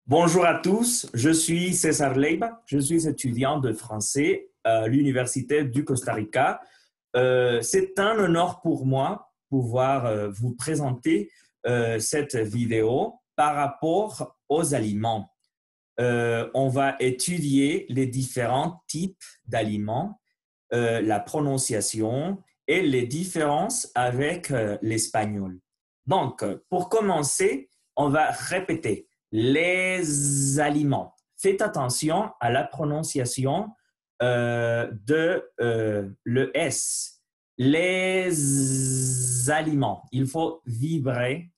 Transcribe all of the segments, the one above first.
Bonjour à tous, je suis César Leiva, je suis étudiant de français à l'Université du Costa Rica. C'est un honneur pour moi pouvoir vous présenter cette vidéo par rapport aux aliments. On va étudier les différents types d'aliments, la prononciation et les différences avec l'espagnol. Donc, pour commencer, on va répéter les aliments. Faites attention à la prononciation de le S. Les aliments. Il faut vibrer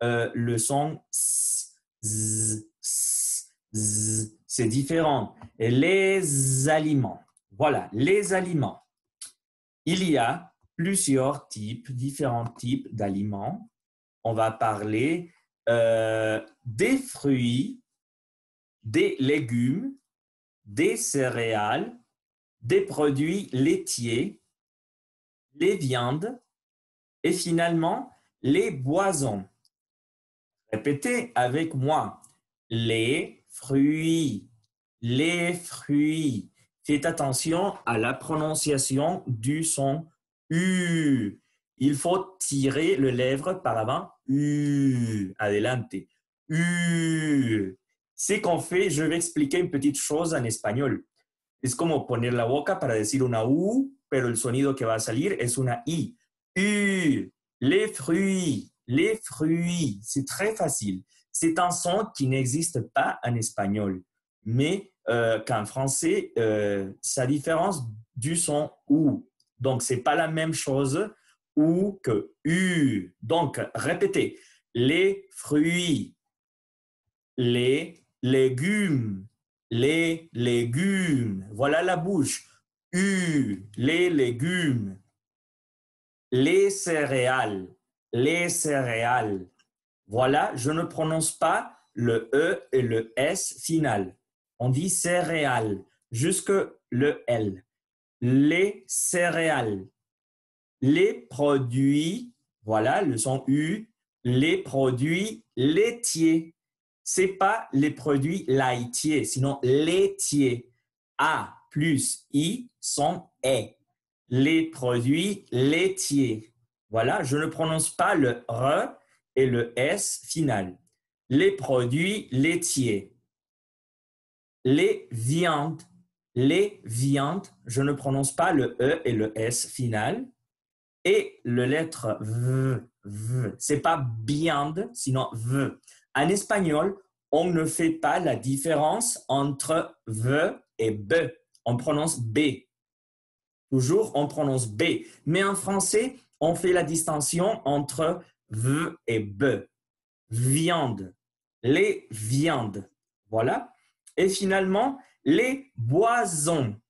le son S, Z, S, Z. C'est différent. Et les aliments. Voilà, les aliments. Il y a plusieurs types, différents types d'aliments. On va parler des fruits, des légumes, des céréales, des produits laitiers, les viandes et finalement les boissons. Répétez avec moi. Les fruits, les fruits. Faites attention à la prononciation du son U. Il faut tirer le lèvre par avant. U. Adelante. U. Ce qu'on fait, je vais expliquer une petite chose en espagnol. Es como poner la boca para decir una U, pero el sonido que va a salir es una I. U. Les fruits. Les fruits. C'est très facile. C'est un son qui n'existe pas en espagnol, mais qu'en français, ça différence du son OU. Donc, ce n'est pas la même chose OU que U. Donc, répétez. Les fruits, les légumes, les légumes. Voilà la bouche. U, les légumes. Les céréales, les céréales. Voilà, je ne prononce pas le E et le S final. On dit céréales jusque le L. Les céréales. Les produits, voilà, le son U, les produits laitiers. Ce n'est pas les produits laitiers, sinon laitiers. A plus I sont E. Les produits laitiers. Voilà, je ne prononce pas le R et le S final. Les produits laitiers. Les viandes. Les viandes, je ne prononce pas le E et le S final. Et le lettre V. Ce n'est pas viande, sinon V. En espagnol, on ne fait pas la différence entre V et B. On prononce B. Toujours, on prononce B. Mais en français, on fait la distinction entre V et B. Viande. Les viandes. Voilà. Et finalement, les boissons.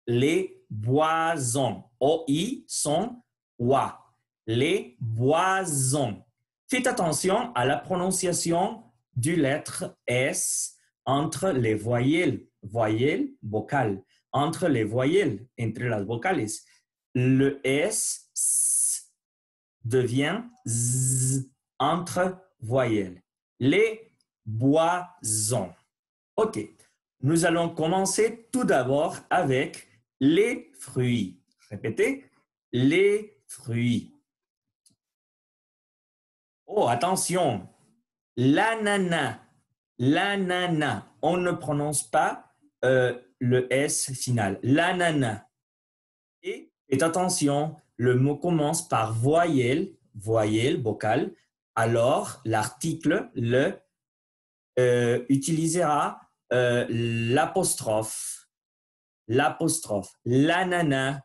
Les boissons. OI sont OA. Les boissons. Faites attention à la prononciation du lettre S entre les voyelles. Voyelles, vocales. Entre les voyelles, entre las vocales. Le S devient Z entre voyelles. Les boissons. OK. Nous allons commencer tout d'abord avec les fruits. Répétez. Les fruits. Oh, attention. L'ananas. L'ananas. On ne prononce pas le S final. L'ananas. Et attention, le mot commence par voyelle, voyelle, vocale. Alors, l'article utilisera l'apostrophe. L'apostrophe. L'ananas.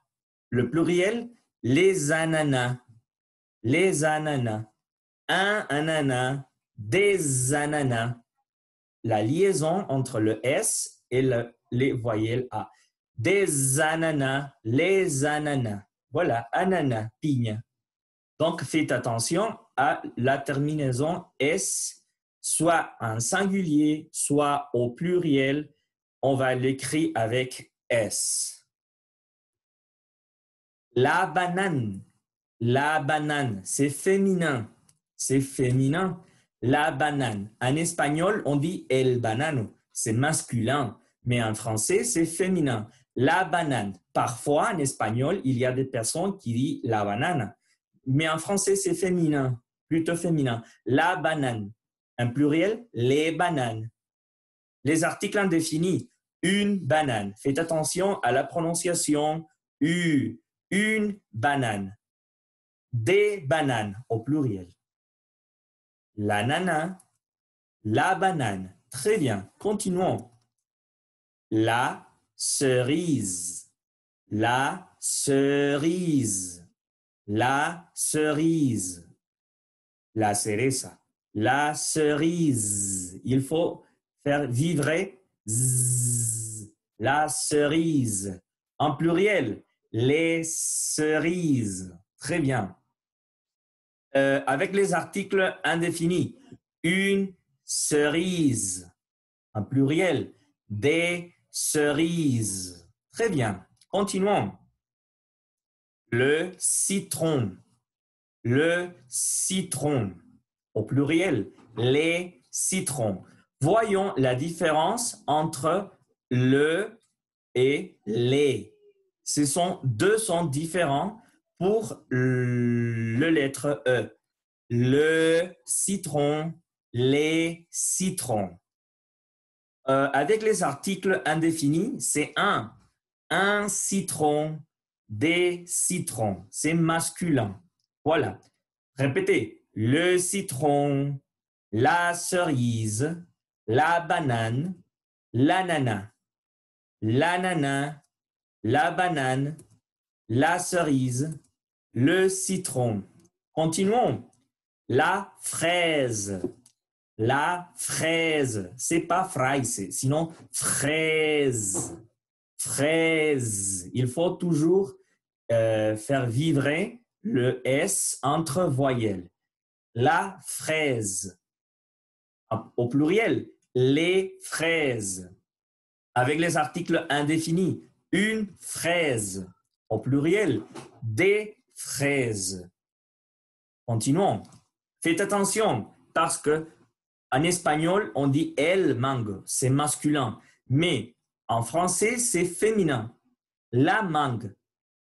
Le pluriel, les ananas. Les ananas. Un ananas. Des ananas. La liaison entre le S et les voyelles A. Des ananas, les ananas. Voilà, ananas, pigne. Donc, faites attention à la terminaison S, soit en singulier, soit au pluriel. On va l'écrire avec S. La banane, c'est féminin. C'est féminin. La banane. En espagnol, on dit el banano. C'est masculin, mais en français, c'est féminin. La banane. Parfois, en espagnol, il y a des personnes qui disent la banane, mais en français, c'est féminin, plutôt féminin. La banane. En pluriel, les bananes. Les articles indéfinis. Une banane. Faites attention à la prononciation. Une banane. Des bananes au pluriel. La nana, la banane. Très bien. Continuons. La cerise. La cerise. La cerise. La cereza. La cerise. Il faut faire vibrer. Zzz. La cerise. En pluriel. Les cerises. Très bien. Avec les articles indéfinis. Une cerise. En pluriel. Des cerises. Très bien. Continuons. Le citron. Le citron. Au pluriel. Les citrons. Voyons la différence entre le et les. Ce sont deux sons différents pour le lettre E. Le citron, les citrons. Avec les articles indéfinis, c'est un citron, des citrons. C'est masculin. Voilà. Répétez. Le citron, la cerise, la banane, l'ananas, l'ananas, la banane, la cerise, le citron. Continuons. La fraise. La fraise. C'est pas fraise, sinon fraise. Fraise. Il faut toujours faire vibrer le S entre voyelles. La fraise. Au pluriel, les fraises. Avec les articles indéfinis, une fraise. Au pluriel, des fraises. Continuons. Faites attention parce que en espagnol, on dit el mango, c'est masculin. Mais en français, c'est féminin. La mangue,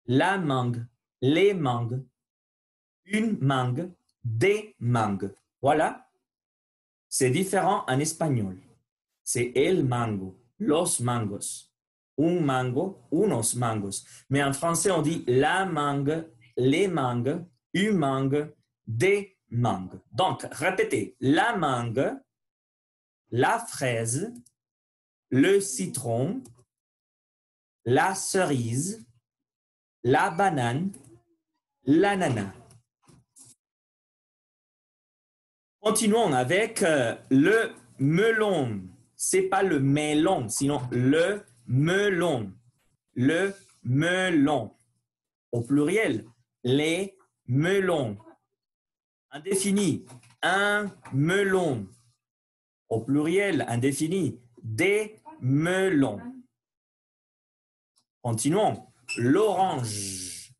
les mangues, une mangue, des mangues. Voilà. C'est différent en espagnol. C'est el mango, los mangos, un mango, unos mangos. Mais en français, on dit la mangue, les mangues, une mangue, des mangues. Donc, répétez. La mangue, la fraise, le citron, la cerise, la banane, l'ananas. Continuons avec le melon. C'est pas le melon, sinon le melon. Le melon. Au pluriel, les melons. Indéfini, un melon. Au pluriel, indéfini, des melons. Continuons. L'orange.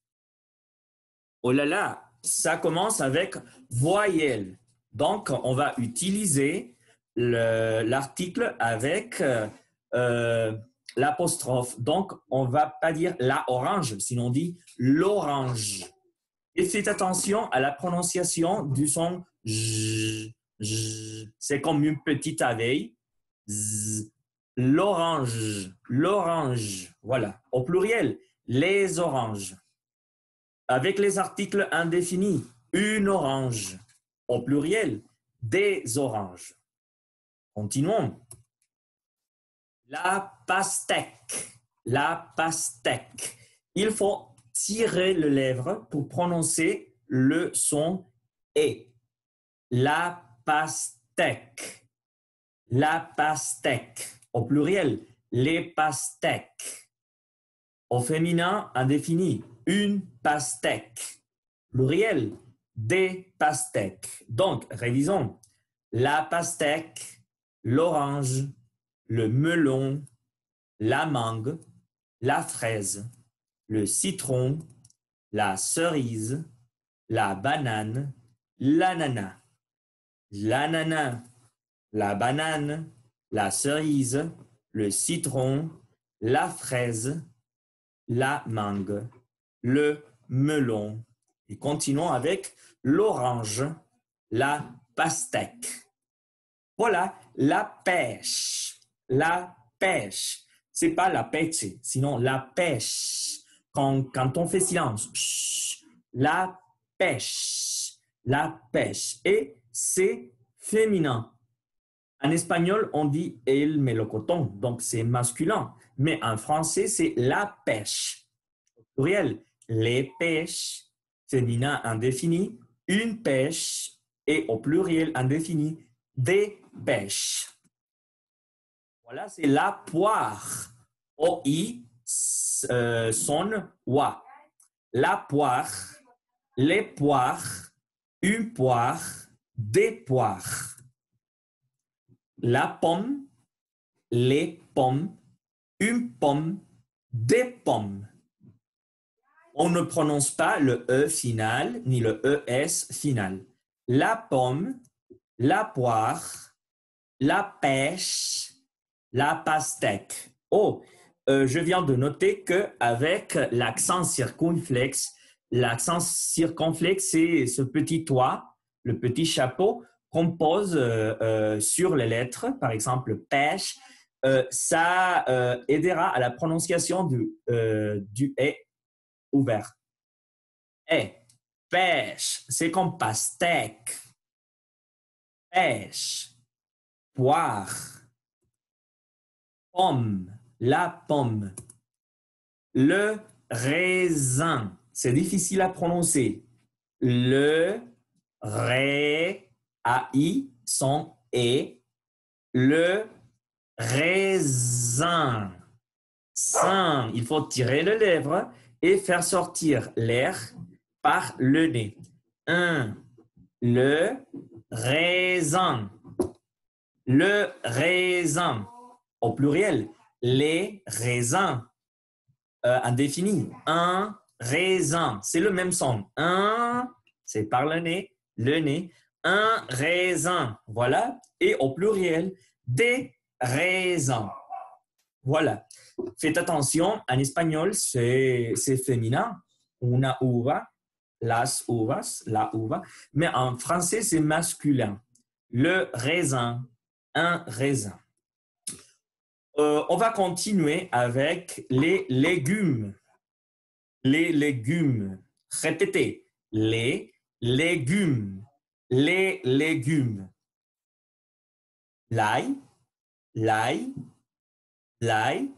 Oh là là, ça commence avec voyelle. Donc, on va utiliser l'article avec l'apostrophe. Donc, on ne va pas dire la orange, sinon on dit l'orange. Et faites attention à la prononciation du son j. C'est comme une petite abeille. L'orange, l'orange. Voilà. Au pluriel, les oranges. Avec les articles indéfinis, une orange. Au pluriel, des oranges. Continuons. La pastèque. La pastèque. Il faut tirer le lèvre pour prononcer le son E. La pastèque. La pastèque. Au pluriel, les pastèques. Au féminin, indéfini, une pastèque. Pluriel, des pastèques. Donc, révisons. La pastèque, l'orange, le melon, la mangue, la fraise, le citron, la cerise, la banane, l'ananas. l'ananas, la banane, la cerise, le citron, la fraise, la mangue, le melon. Et continuons avec l'orange, la pastèque. Voilà, la pêche. La pêche. C'est pas la pêche, sinon la pêche. Quand on fait silence, la pêche. La pêche. Et c'est féminin. En espagnol, on dit el melocotón, donc c'est masculin. Mais en français, c'est la pêche. Au pluriel, les pêches, féminin indéfini, une pêche, et au pluriel indéfini, des pêches. Voilà, c'est la poire. O-I sonne wa. La poire, les poires, une poire, des poires. La pomme, les pommes, une pomme, des pommes. On ne prononce pas le E final ni le ES final. La pomme, la poire, la pêche, la pastèque. Oh, je viens de noter qu'avec l'accent circonflexe, c'est ce petit toit, le petit chapeau qu'on pose sur les lettres, par exemple pêche. Ça aidera à la prononciation du E ouvert. Et pêche, c'est comme pastèque. Pêche, poire, pomme, la pomme. Le raisin, c'est difficile à prononcer. Le ré, A-I, son E. Le raisin. Sain, il faut tirer les lèvres et faire sortir l'air par le nez. Le raisin. Le raisin. Au pluriel, les raisins. Indéfini. Un raisin. C'est le même son. Un, c'est par le nez. Un raisin. Voilà. Et au pluriel, des raisins. Voilà. Faites attention, en espagnol, c'est féminin. Una uva, las uvas, la uva. Mais en français, c'est masculin. Le raisin, un raisin. On va continuer avec les légumes. Les légumes. Répétez. Les légumes. Les légumes. L'ail, l'ail, l'ail.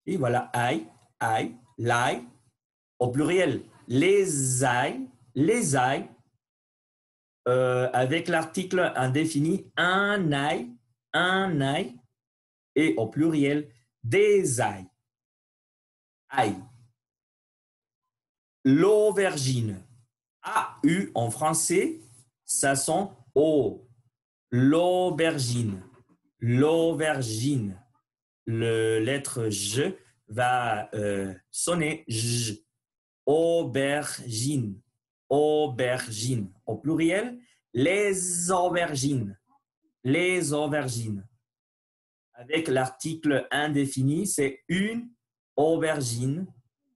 Et voilà, ail, l'ail. Au pluriel, les ails, avec l'article indéfini, un ail. Et au pluriel, des ails. Ail. L'aubergine. A-U en français, ça sent O. L'aubergine. L'aubergine. Le lettre J va sonner J. Aubergine. Aubergine. Au pluriel, les aubergines. Les aubergines. Avec l'article indéfini, c'est une aubergine,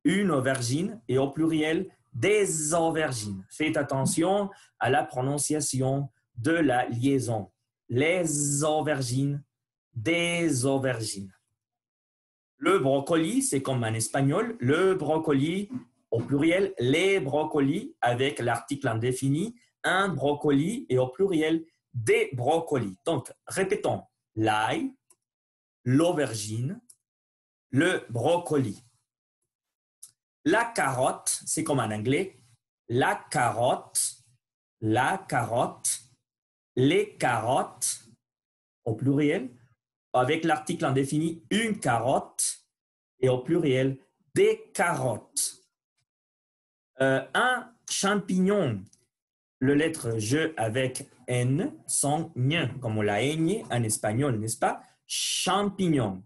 et au pluriel, des aubergines. Faites attention à la prononciation de la liaison. Les aubergines, des aubergines. Le brocoli, c'est comme en espagnol, le brocoli, au pluriel, les brocolis, avec l'article indéfini, un brocoli, et au pluriel, des brocolis. Donc, répétons, l'ail, l'aubergine, le brocoli. La carotte, c'est comme en anglais, la carotte, les carottes, au pluriel, avec l'article indéfini, une carotte, et au pluriel, des carottes. Un champignon, le lettre J avec N, son N, comme la ñ en espagnol, n'est-ce pas? Champignon.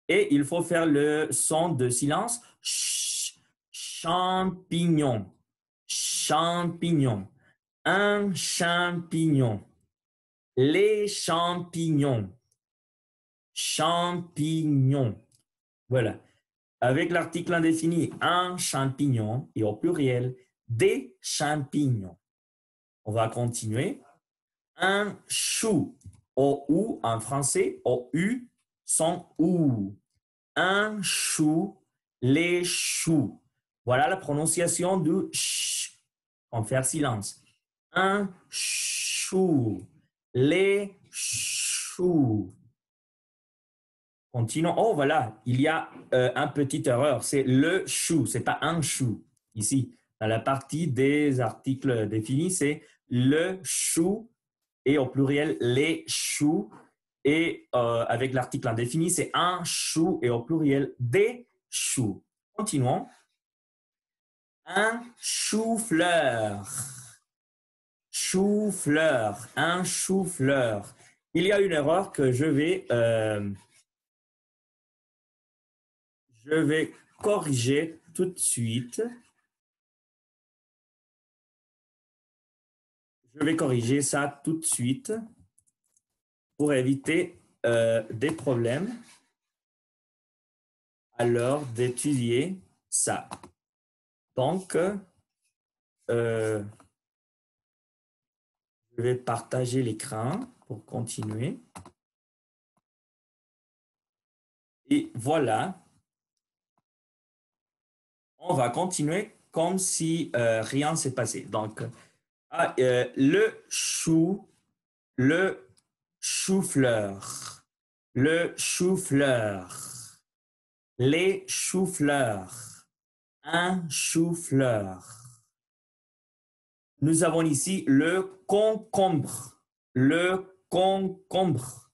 Et il faut faire le son de silence. Champignon. Champignon. Un champignon. les champignons. Champignons. Voilà. Avec l'article indéfini, un champignon et au pluriel, des champignons. On va continuer. Un chou. Au ou en français, au u, son ou. Un chou, les choux. Voilà la prononciation du ch. On fait silence. Un chou, les choux. Continuons. Oh, voilà, il y a une petite erreur. C'est le chou, ce n'est pas un chou. Ici, dans la partie des articles définis, c'est le chou et au pluriel les choux. Et avec l'article indéfini, c'est un chou et au pluriel des choux. Continuons. Un chou-fleur. Chou-fleur. Un chou-fleur. Il y a une erreur que je vais corriger tout de suite. Je vais corriger ça tout de suite pour éviter des problèmes à l'heure d'étudier ça. Donc, je vais partager l'écran pour continuer. Et voilà. On va continuer comme si rien ne s'est passé. Donc, le chou, le chou-fleur, le chou-fleur, les choux-fleurs, un chou-fleur. Nous avons ici le concombre, les concombres.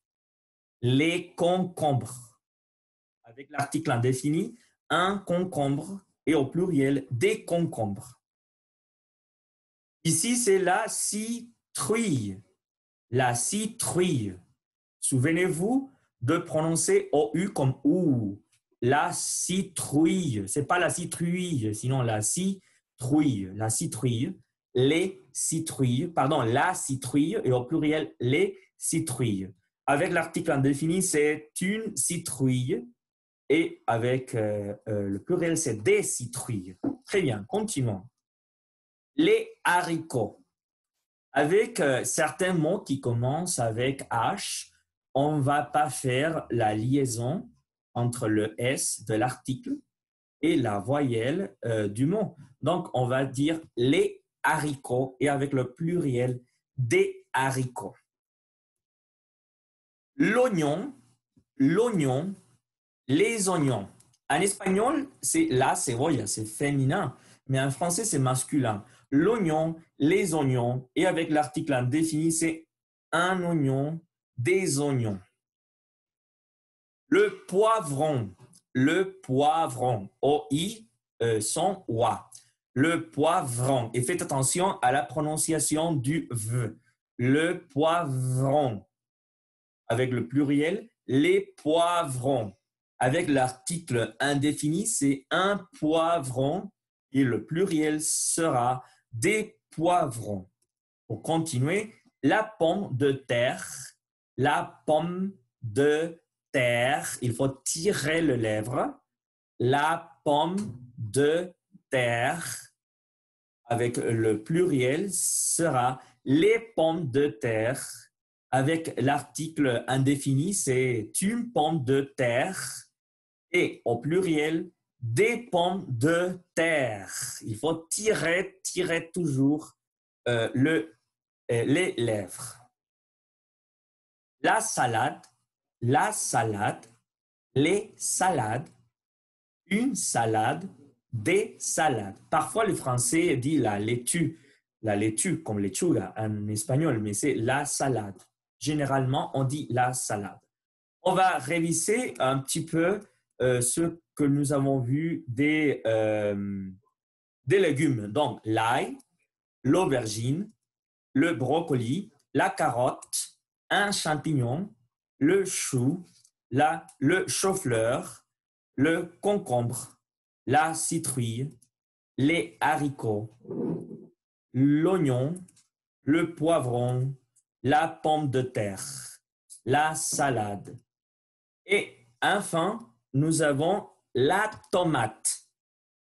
Avec l'article indéfini, un concombre et au pluriel des concombres. Ici, c'est la citrouille. La citrouille. Souvenez-vous de prononcer OU comme OU. La citrouille. Ce n'est pas la citrouille, sinon la citrouille. La citrouille. Les citrouilles. Pardon, la citrouille et au pluriel les citrouilles. Avec l'article indéfini, c'est une citrouille. Et avec le pluriel, c'est des citrouilles. Très bien, continuons. Les haricots. Avec certains mots qui commencent avec H, on ne va pas faire la liaison entre le S de l'article et la voyelle du mot. Donc, on va dire les haricots et avec le pluriel des haricots. L'oignon, l'oignon, les oignons. En espagnol, c'est la cebolla, c'est féminin, mais en français, c'est masculin. L'oignon, les oignons, et avec l'article indéfini, c'est un oignon, des oignons. Le poivron, O-I, son OA. Le poivron, et faites attention à la prononciation du V. Le poivron, avec le pluriel, les poivrons. Avec l'article indéfini, c'est un poivron et le pluriel sera des poivrons. Pour continuer, la pomme de terre, la pomme de terre, il faut tirer le lèvre, la pomme de terre, avec le pluriel sera les pommes de terre. Avec l'article indéfini, c'est une pomme de terre. Et au pluriel, des pommes de terre. Il faut tirer toujours les lèvres. La salade, les salades, une salade, des salades. Parfois, le français dit la laitue comme lechuga en espagnol, mais c'est la salade. Généralement, on dit la salade. On va réviser un petit peu ce que nous avons vu des légumes. Donc, l'ail, l'aubergine, le brocoli, la carotte, un champignon, le chou, le chou-fleur, le concombre, la citrouille, les haricots, l'oignon, le poivron, la pomme de terre, la salade. Et enfin, nous avons la tomate.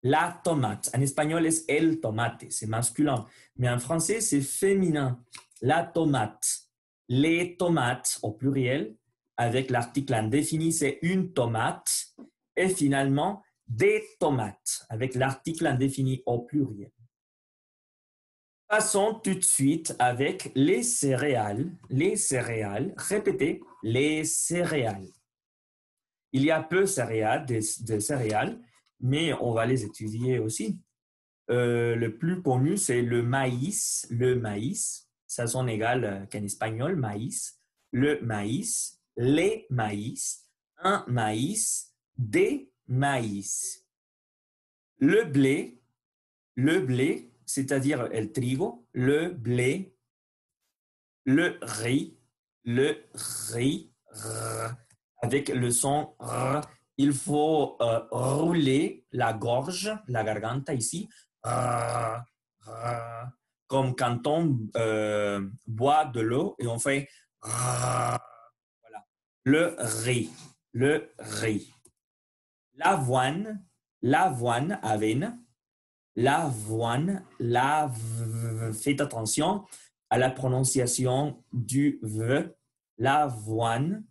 La tomate. En espagnol, es el tomate, c'est masculin. Mais en français, c'est féminin. La tomate. Les tomates, au pluriel, avec l'article indéfini, c'est une tomate. Et finalement, des tomates, avec l'article indéfini au pluriel. Passons tout de suite avec les céréales. Les céréales, répétez, les céréales. Il y a peu de céréales, mais on va les étudier aussi. Le plus connu, c'est le maïs. Le maïs, ça sonne égal qu'en espagnol, maïs. Le maïs, les maïs, un maïs, des maïs. Le blé, c'est-à-dire el trigo, le blé, le riz, avec le son r. Il faut rouler la gorge, la garganta ici, comme quand on boit de l'eau et on fait voilà. Le riz. L'avoine, avena. L'avoine, faites attention à la prononciation du V. L'avoine.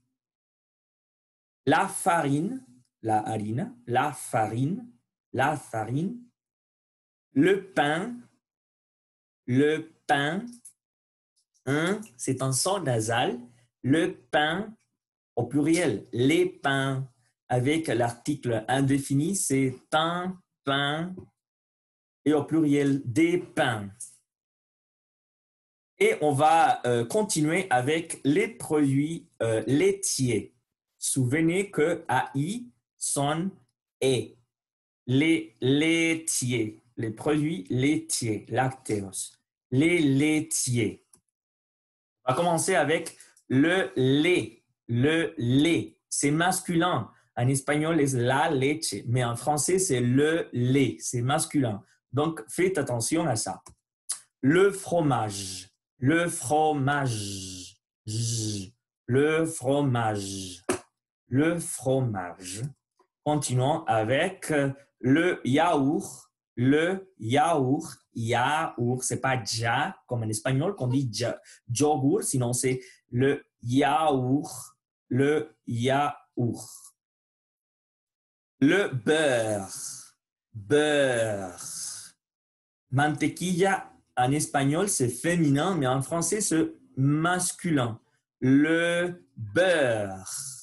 La farine, la harina, la farine. Le pain, hein, c'est un son nasal. Le pain, au pluriel, les pains, avec l'article indéfini, c'est un pain, et au pluriel, des pains. Et on va continuer avec les produits laitiers. Souvenez que AI sonne E. Les laitiers, les produits laitiers, lactéos. Les laitiers. On va commencer avec le lait. Le lait, c'est masculin. En espagnol, c'est la leche, mais en français, c'est le lait, c'est masculin. Donc, faites attention à ça. Le fromage. Le fromage. Continuons avec le yaourt. Le yaourt, c'est pas ja comme en espagnol qu'on dit yogur, sinon c'est le yaourt. Le beurre. Mantequilla, en espagnol, c'est féminin, mais en français, c'est masculin. Le beurre.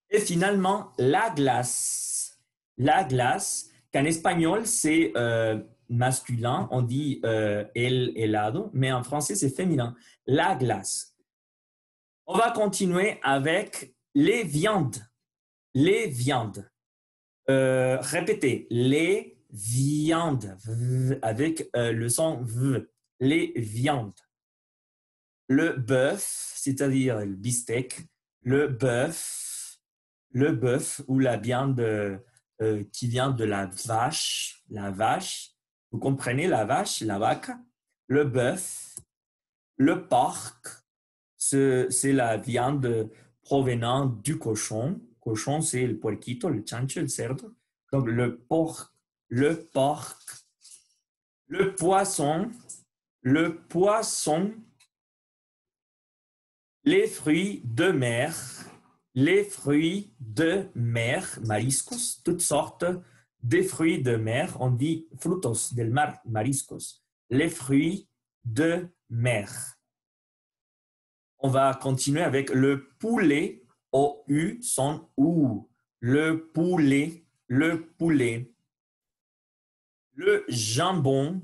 Et finalement, la glace. La glace, qu'en espagnol, c'est masculin, on dit el helado, mais en français, c'est féminin. La glace. On va continuer avec les viandes. Les viandes. Répétez, les viandes, avec le son V. Les viandes. Le bœuf, c'est-à-dire le beefsteak, le bœuf ou la viande qui vient de la vache, vous comprenez la vache, la vaca, le bœuf, le porc, c'est la viande provenant du cochon. Cochon, c'est le puerquito, le chancho, le cerdo. Donc, le porc. Le poisson, les fruits de mer, mariscos, toutes sortes de fruits de mer. On dit frutos del mar, mariscos. Les fruits de mer. On va continuer avec le poulet. O-U, son OU. Le poulet. Le jambon.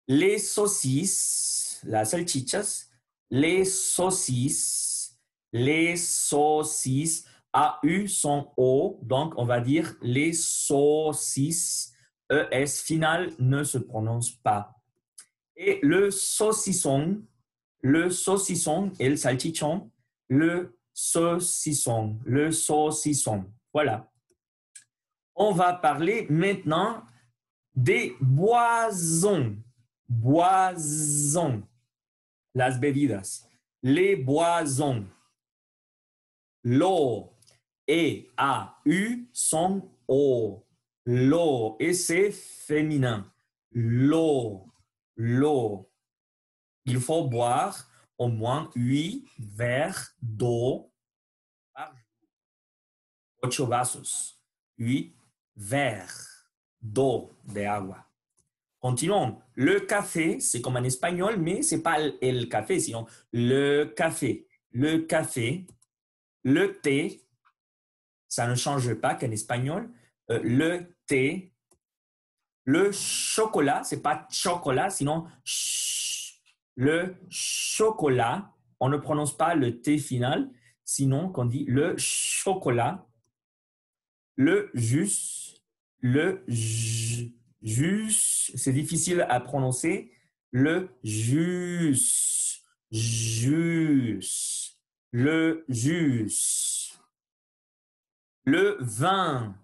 Les saucisses, las salchichas. Les saucisses. AU, son O. Donc, on va dire les saucisses. ES final ne se prononce pas. Et le saucisson, et le salchichon, le saucisson. Voilà. On va parler maintenant des boissons. Boissons. Las bebidas. Les boissons. L'eau et A-U sont O. L'eau. Et c'est féminin. L'eau. L'eau. Il faut boire au moins 8 verres d'eau par jour. 8 vasos. 8 verres d'eau, de agua. Continuons. Le café, c'est comme en espagnol, mais ce n'est pas le café, sinon le café. Le café. Le thé, ça ne change pas qu'en espagnol. Le thé. Le chocolat, ce n'est pas chocolat, sinon le chocolat. On ne prononce pas le T final, sinon qu'on dit le chocolat. Le jus, le jus, c'est difficile à prononcer. Le jus, jus, le jus. Le vin,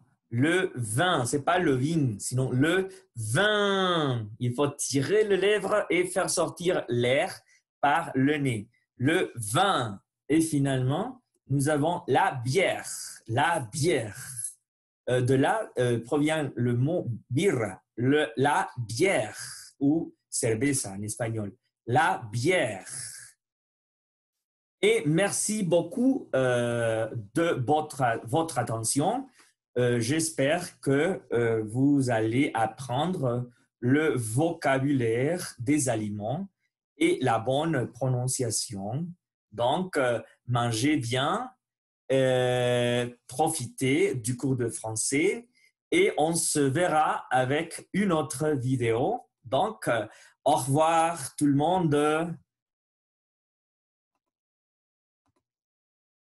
c'est pas le vin, sinon le vin. Il faut tirer le lèvre et faire sortir l'air par le nez. Le vin. Et finalement, nous avons la bière. La bière. De là provient le mot birra, la bière ou cerveza en espagnol. La bière. Et merci beaucoup de votre attention. J'espère que vous allez apprendre le vocabulaire des aliments et la bonne prononciation. Donc, mangez bien. Profitez du cours de français et on se verra avec une autre vidéo. Donc, au revoir tout le monde.